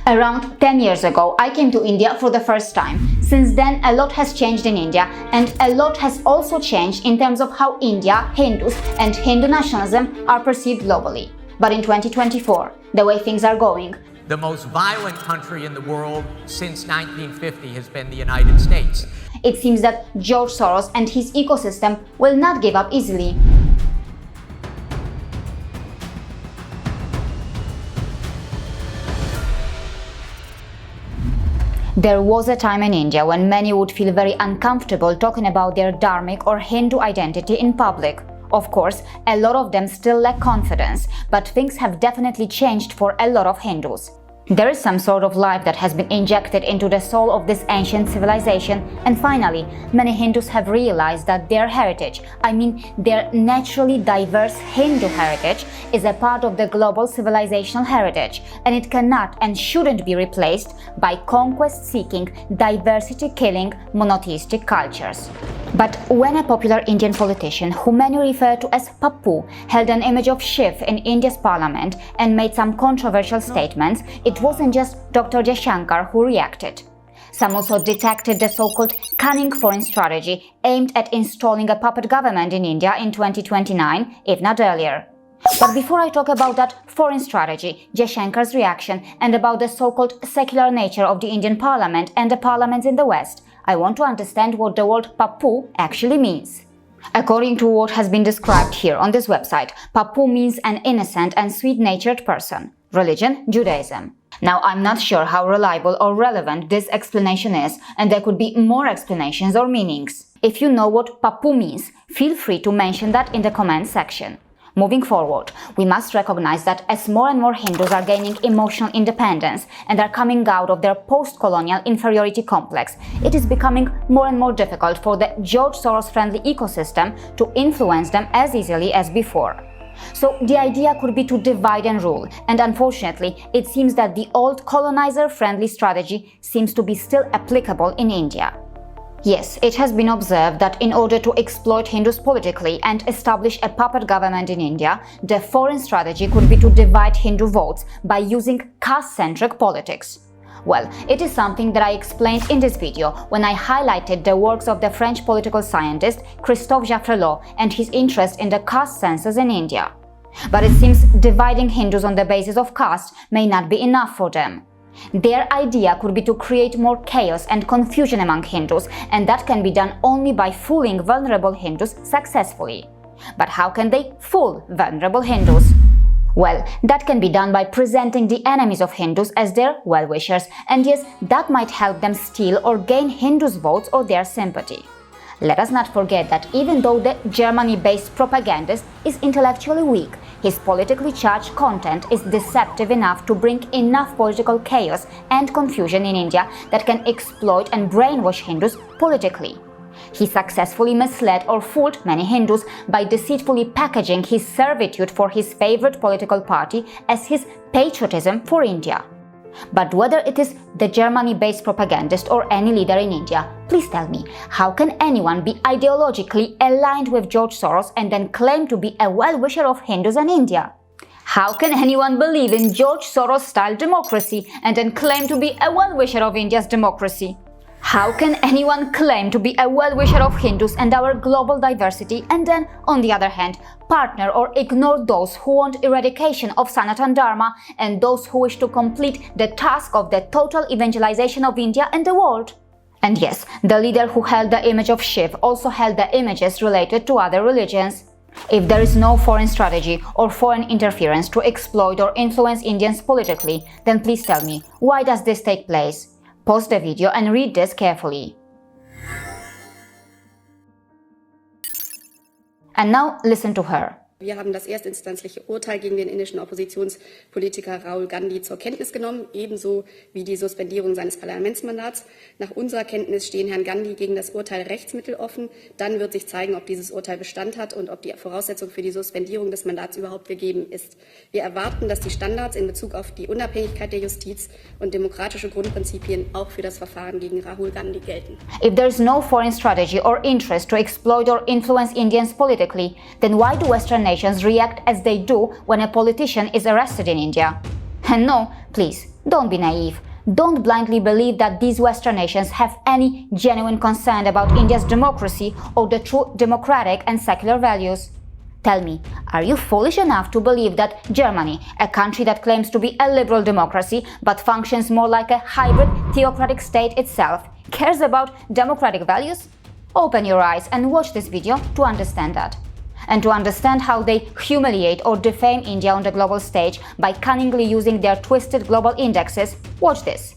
Around 10 years ago, I came to India for the first time. Since then, a lot has changed in India, and a lot has also changed in terms of how India, Hindus, and Hindu nationalism are perceived globally. But in 2024, the way things are going, the most violent country in the world since 1950 has been the United States. It seems that George Soros and his ecosystem will not give up easily. There was a time in India when many would feel very uncomfortable talking about their dharmic or Hindu identity in public. Of course, a lot of them still lack confidence, but things have definitely changed for a lot of Hindus. There is some sort of life that has been injected into the soul of this ancient civilization, and finally, many Hindus have realized that their heritage, their naturally diverse Hindu heritage, is a part of the global civilizational heritage, and it cannot and shouldn't be replaced by conquest-seeking, diversity-killing, monotheistic cultures. But when a popular Indian politician, who many refer to as Pappu, held an image of Shiva in India's parliament and made some controversial statements, it wasn't just Dr. Jaishankar who reacted. Some also detected the so-called cunning foreign strategy aimed at installing a puppet government in India in 2029, if not earlier. But before I talk about that foreign strategy, Jaishankar's reaction, and about the so-called secular nature of the Indian parliament and the parliaments in the West, I want to understand what the word pappu actually means. According to what has been described here on this website, pappu means an innocent and sweet-natured person. Religion, Judaism. Now, I'm not sure how reliable or relevant this explanation is, and there could be more explanations or meanings. If you know what pappu means, feel free to mention that in the comments section. Moving forward, we must recognize that as more and more Hindus are gaining emotional independence and are coming out of their post-colonial inferiority complex, it is becoming more and more difficult for the George Soros-friendly ecosystem to influence them as easily as before. So the idea could be to divide and rule, and unfortunately, it seems that the old colonizer-friendly strategy seems to be still applicable in India. Yes, it has been observed that in order to exploit Hindus politically and establish a puppet government in India, the foreign strategy could be to divide Hindu votes by using caste-centric politics. Well, it is something that I explained in this video when I highlighted the works of the French political scientist Christophe Jaffrelot and his interest in the caste census in India. But it seems dividing Hindus on the basis of caste may not be enough for them. Their idea could be to create more chaos and confusion among Hindus, and that can be done only by fooling vulnerable Hindus successfully. But how can they fool vulnerable Hindus? Well, that can be done by presenting the enemies of Hindus as their well-wishers, and yes, that might help them steal or gain Hindus' votes or their sympathy. Let us not forget that even though the Germany-based propagandist is intellectually weak, his politically charged content is deceptive enough to bring enough political chaos and confusion in India that can exploit and brainwash Hindus politically. He successfully misled or fooled many Hindus by deceitfully packaging his servitude for his favorite political party as his patriotism for India. But whether it is the Germany-based propagandist or any leader in India, please tell me, how can anyone be ideologically aligned with George Soros and then claim to be a well-wisher of Hindus and India? How can anyone believe in George Soros-style democracy and then claim to be a well-wisher of India's democracy? How can anyone claim to be a well-wisher of Hindus and our global diversity and then, on the other hand, partner or ignore those who want eradication of Sanatan Dharma and those who wish to complete the task of the total evangelization of India and the world? And yes, the leader who held the image of Shiva also held the images related to other religions. If there is no foreign strategy or foreign interference to exploit or influence Indians politically, then please tell me, why does this take place? Pause the video and read this carefully. And now listen to her. Wir haben das erstinstanzliche Urteil gegen den indischen Oppositionspolitiker Rahul Gandhi zur Kenntnis genommen, ebenso wie die Suspendierung seines Parlamentsmandats. Nach unserer Kenntnis stehen Herrn Gandhi gegen das Urteil Rechtsmittel offen. Dann wird sich zeigen, ob dieses Urteil Bestand hat und ob die Voraussetzung für die Suspendierung des Mandats überhaupt gegeben ist. Wir erwarten, dass die Standards in Bezug auf die Unabhängigkeit der Justiz und demokratische Grundprinzipien auch für das Verfahren gegen Rahul Gandhi gelten. If there is no foreign strategy or interest to exploit or influence Indians politically, then why do Western nations react as they do when a politician is arrested in India? And no, please, Don't be naive. Don't blindly believe that these Western nations have any genuine concern about India's democracy or the true democratic and secular values. Tell me, are you foolish enough to believe that Germany, a country that claims to be a liberal democracy but functions more like a hybrid theocratic state itself, cares about democratic values? Open your eyes and watch this video to understand that. And to understand how they humiliate or defame India on the global stage by cunningly using their twisted global indexes, watch this.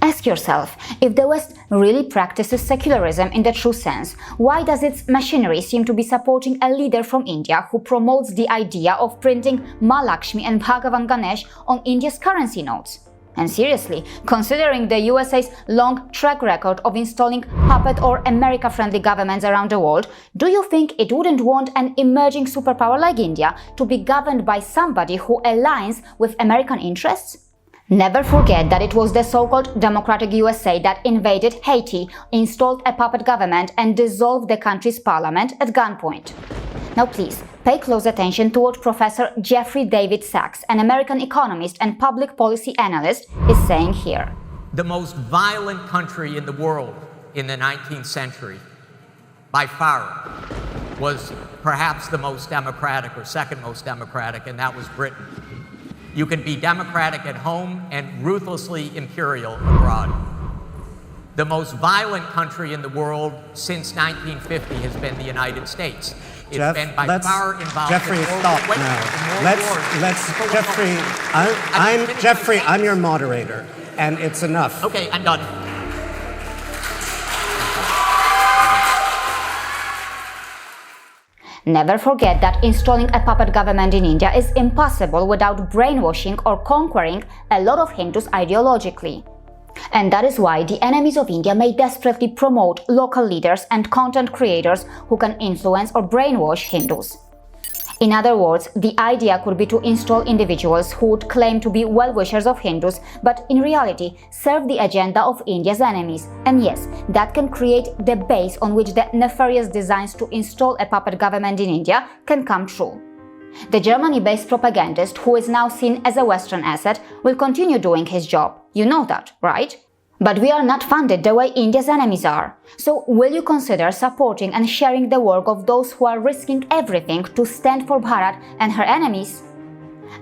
Ask yourself, if the West really practices secularism in the true sense, why does its machinery seem to be supporting a leader from India who promotes the idea of printing Ma Lakshmi and Bhagavan Ganesh on India's currency notes? And seriously, considering the USA's long track record of installing puppet or America-friendly governments around the world, do you think it wouldn't want an emerging superpower like India to be governed by somebody who aligns with American interests? Never forget that it was the so-called democratic USA that invaded Haiti, installed a puppet government and dissolved the country's parliament at gunpoint. Now please, pay close attention to what Professor Jeffrey David Sachs, an American economist and public policy analyst, is saying here. The most violent country in the world in the 19th century, by far, was perhaps the most democratic or second most democratic, and that was Britain. You can be democratic at home and ruthlessly imperial abroad. The most violent country in the world since 1950 has been the United States. It's been by far involved Jeffrey, in more stop wars. now. Jeffrey, I'm your moderator, and it's enough. Okay, I'm done. Never forget that installing a puppet government in India is impossible without brainwashing or conquering a lot of Hindus ideologically. And that is why the enemies of India may desperately promote local leaders and content creators who can influence or brainwash Hindus. In other words, the idea could be to install individuals who would claim to be well-wishers of Hindus, but in reality serve the agenda of India's enemies. And yes, that can create the base on which the nefarious designs to install a puppet government in India can come true. The Germany-based propagandist, who is now seen as a Western asset, will continue doing his job. You know that, right? But we are not funded the way India's enemies are. So will you consider supporting and sharing the work of those who are risking everything to stand for Bharat and her enemies?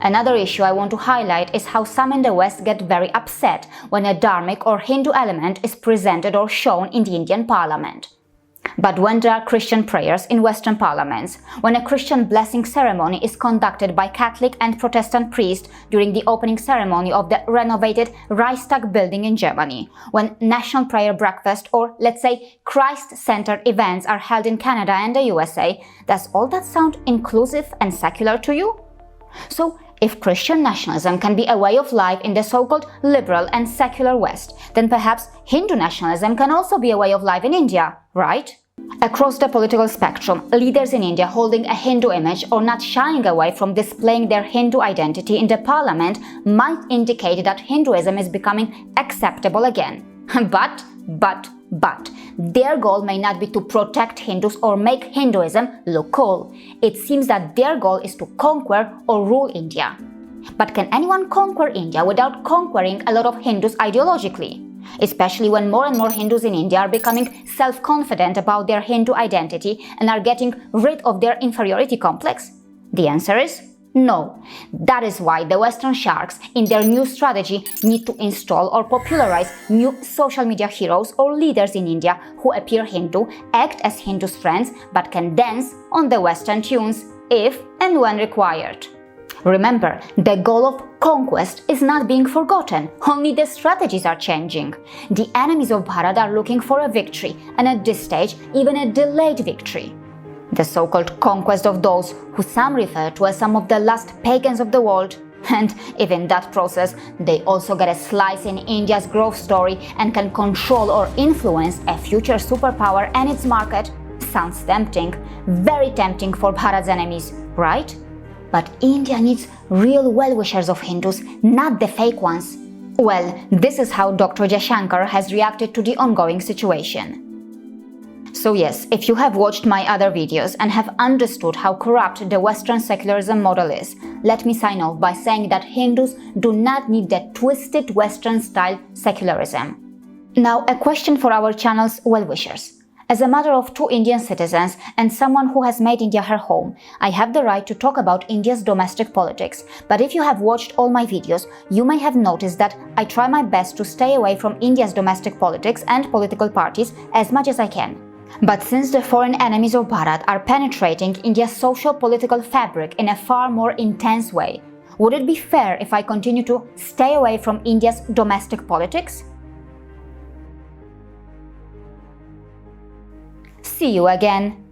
Another issue I want to highlight is how some in the West get very upset when a dharmic or Hindu element is presented or shown in the Indian parliament. But when there are Christian prayers in Western parliaments, when a Christian blessing ceremony is conducted by Catholic and Protestant priests during the opening ceremony of the renovated Reichstag building in Germany, when national prayer breakfast or, let's say, Christ-centered events are held in Canada and the USA, does all that sound inclusive and secular to you? So, if Christian nationalism can be a way of life in the so-called liberal and secular West, then perhaps Hindu nationalism can also be a way of life in India, right? Across the political spectrum, leaders in India holding a Hindu image or not shying away from displaying their Hindu identity in the parliament might indicate that Hinduism is becoming acceptable again. But, their goal may not be to protect Hindus or make Hinduism look cool. It seems that their goal is to conquer or rule India. But can anyone conquer India without conquering a lot of Hindus ideologically? Especially when more and more Hindus in India are becoming self-confident about their Hindu identity and are getting rid of their inferiority complex? The answer is no. That is why the Western sharks, in their new strategy, need to install or popularize new social media heroes or leaders in India who appear Hindu, act as Hindus' friends, but can dance on the Western tunes if and when required. Remember, the goal of conquest is not being forgotten, only the strategies are changing. The enemies of Bharat are looking for a victory, and at this stage, even a delayed victory. The so-called conquest of those who some refer to as some of the last pagans of the world. And if in that process they also get a slice in India's growth story and can control or influence a future superpower and its market, sounds tempting, very tempting for Bharat's enemies, right? But India needs real well-wishers of Hindus, not the fake ones. Well, this is how Dr. Jashankar has reacted to the ongoing situation. So yes, if you have watched my other videos and have understood how corrupt the Western secularism model is, let me sign off by saying that Hindus do not need that twisted Western-style secularism. Now, a question for our channel's well-wishers. As a mother of 2 Indian citizens and someone who has made India her home, I have the right to talk about India's domestic politics. But if you have watched all my videos, you may have noticed that I try my best to stay away from India's domestic politics and political parties as much as I can. But since the foreign enemies of Bharat are penetrating India's social-political fabric in a far more intense way, would it be fair if I continue to stay away from India's domestic politics? See you again